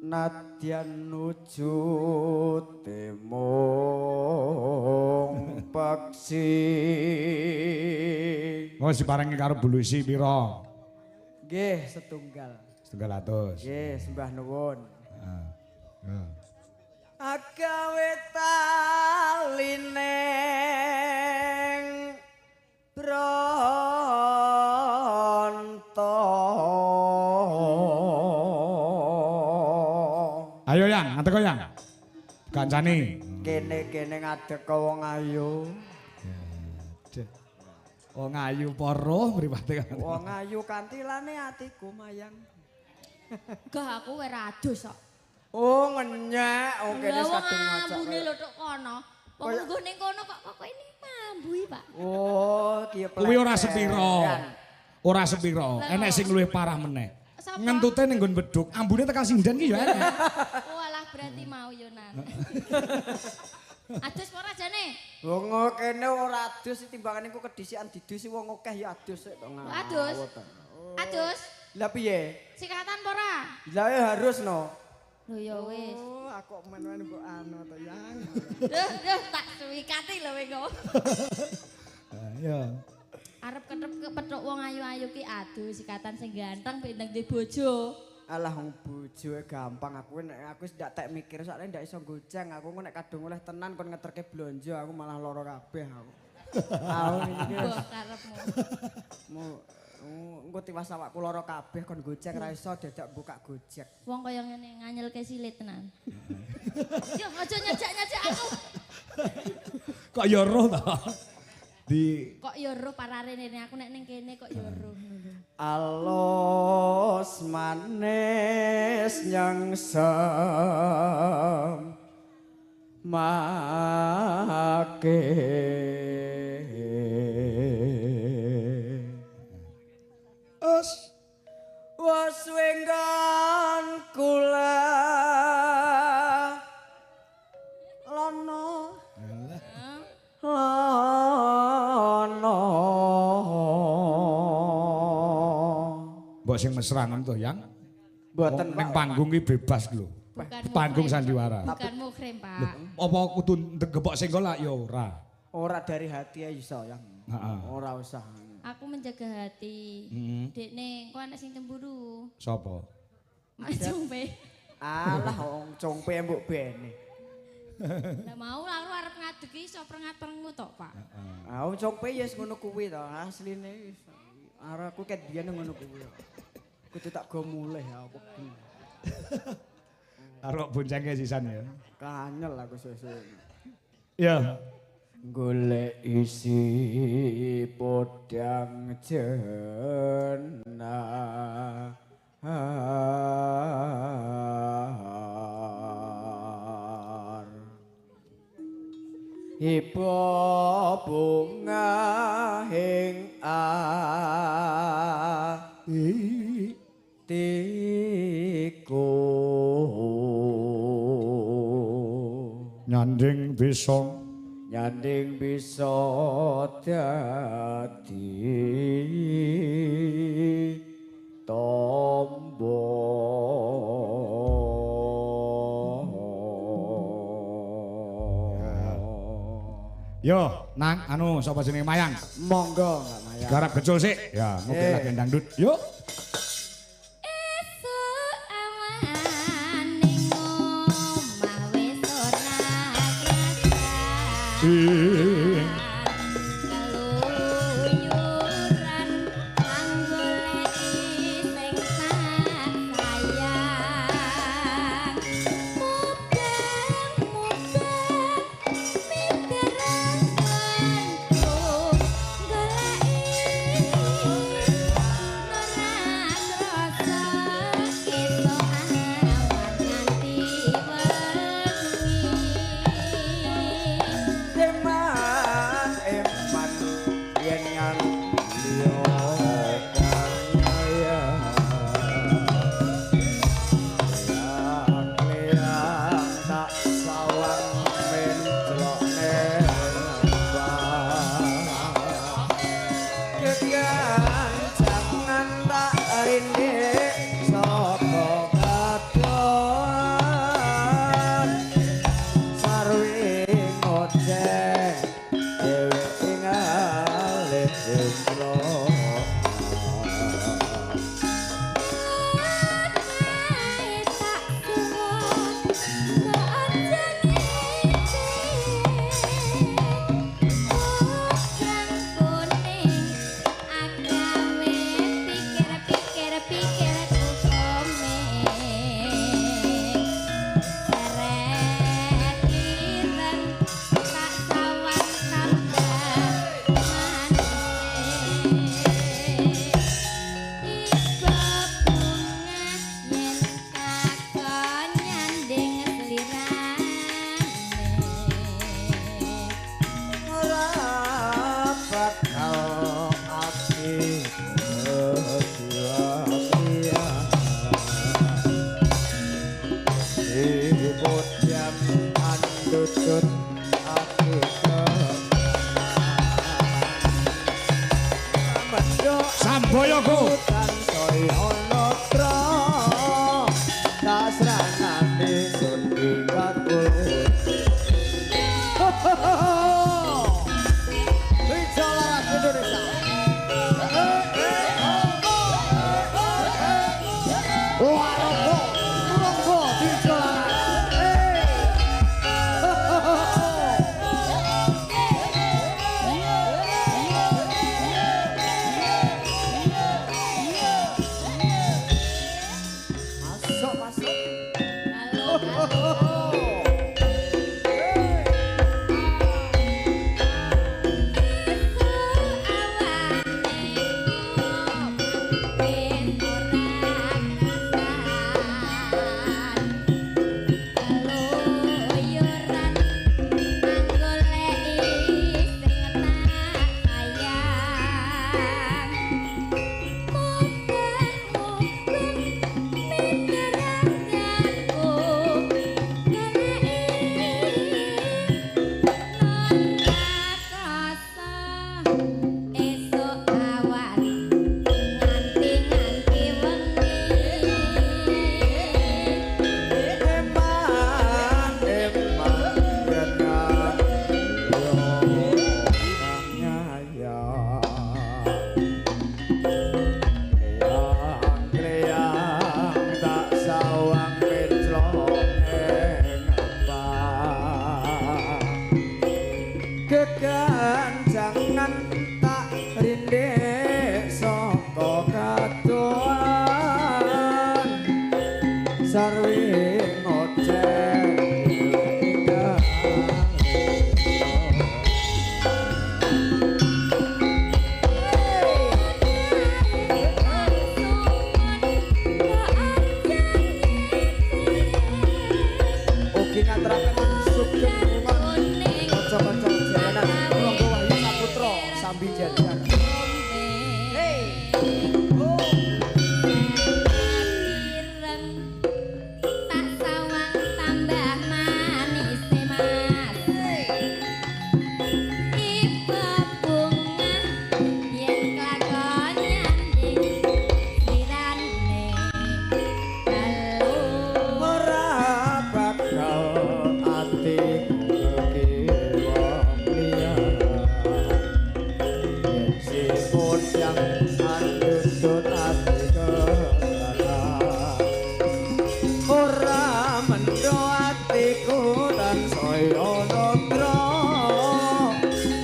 Nadyan nuju temung peksi. Oh diparingi karo bulu isi pira? Nggih, setunggal. 100. Nggih, sembah nuwun. Heeh. Agawe talineng bronto. Ayo yang, ngateko yang. Kancani. Kene-kene ngadek wong ayu. Wong ayu poro mripate kan. Wong ayu kantilane atiku mayang. Gah aku ora adus kok. Oh ngenyek, oke wis kadung ngajak. Ambune lho tok kono. Wong nggo ning kono kok ini mambui, Pak. Oh, ki Kuwi ora sepiro. Ora sepiro. Enek sing luwih parah meneh. Ngentute ning nggon beduk, ambune tekan sindan ki ya enek. Walah berarti mau yo nan. Adus ora jane? Wong kene ora adus timbangane ku kedhisikan didusi wong akeh ya adus sik to. Adus. Adus. Lah piye? Sikatan apa ora? Lah ya harus no. Lho ya wis. Oh, aku men-men mbok anu to yang. Duh, tak suwikati lho kowe kok. Ya. Arep ketep kepethuk wong ayu-ayu ki adus sikatan sing ganteng bendang di bojo. Alah wong bojoe gampang aku nek aku ndak tek mikir soalnya ndak iso goceng aku nek kadung oleh tenan kon ngeterke blonjo aku malah lara kabeh aku. Aku iki Mbok karepmu. engko tiwas awakku lara kabeh kon goceng ra iso dadak buka gojek. Wong kaya ngene nganyelke silit tenan. Yo aja nyajak-nyajak aku. Kok ya roh ta? Di Kok ya roh parare rene aku nek ning kene kok ya roh. Alos manis nyangsem make wes wenggan kula lono lono mbok sing mesra ngono to, Yang? mboten Ning panggung ki bebas lho. Panggung sandiwara. Bukan muhrim, Pak. Apa kudu gepok singgol lah ya ora. ora dari hati ya iso ya. Heeh. Ora usah. Aku menjaga hati. Dekne kok anak sing cemburu. Sapa? Mas Jompe. Alah wong compe mbok bene. Lah mau aku arep ngadegi iso prengat-prengmu tok, Pak. Ah wong compe ya wis ngono kuwi to, asline wis. Arek aku ket biyen ngono kuwi. Kudu tak go mulih ya wedi. Karo boncenge sisan ya. Kanyel aku sesuk. Ya. Golek isi podang jenah. Ibu bunga hing atiku Nyanding bisa dadi tombo. Yo, nang anu sapa jenenge Mayang? Monggo Mbak Maya. Garap gecul sik. Ya, ngupil lagi dangdut. Yuk. Esuk awan ning omah wis ora keluyuran anggoleki sing sayang tak serangane sundi kabul Bicara Indonesia Waroko Muronggo bicara Masuk masuk keganjangan tak rindek saka katuan sarwi ngoceh Oke ngaturaken sugeng rumah kanca-kanca jalanan Monggo Wahyu Saputra sambil jajan tak sawang tambah manis mas ibu bunga yen kelakon nyanding sirane halo ora bakal atiku kekiwa liya yen sipun yang andutut ati kelana ora mendo atiku dan saya nondro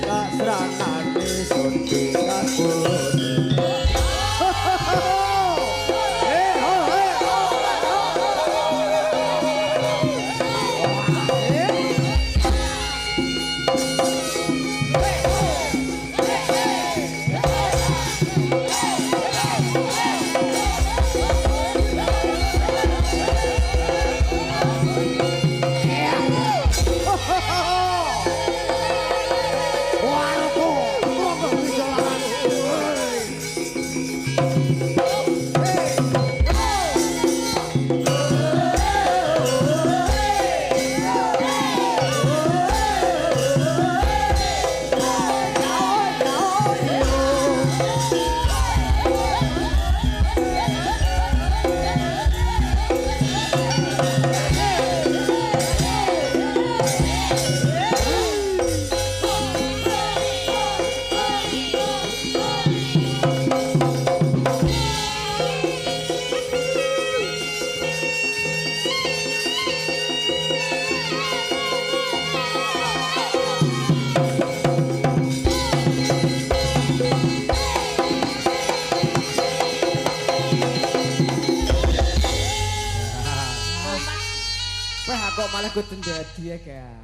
tak serangane sundi kabul Wah kok malah kudu dadi ya, Kak.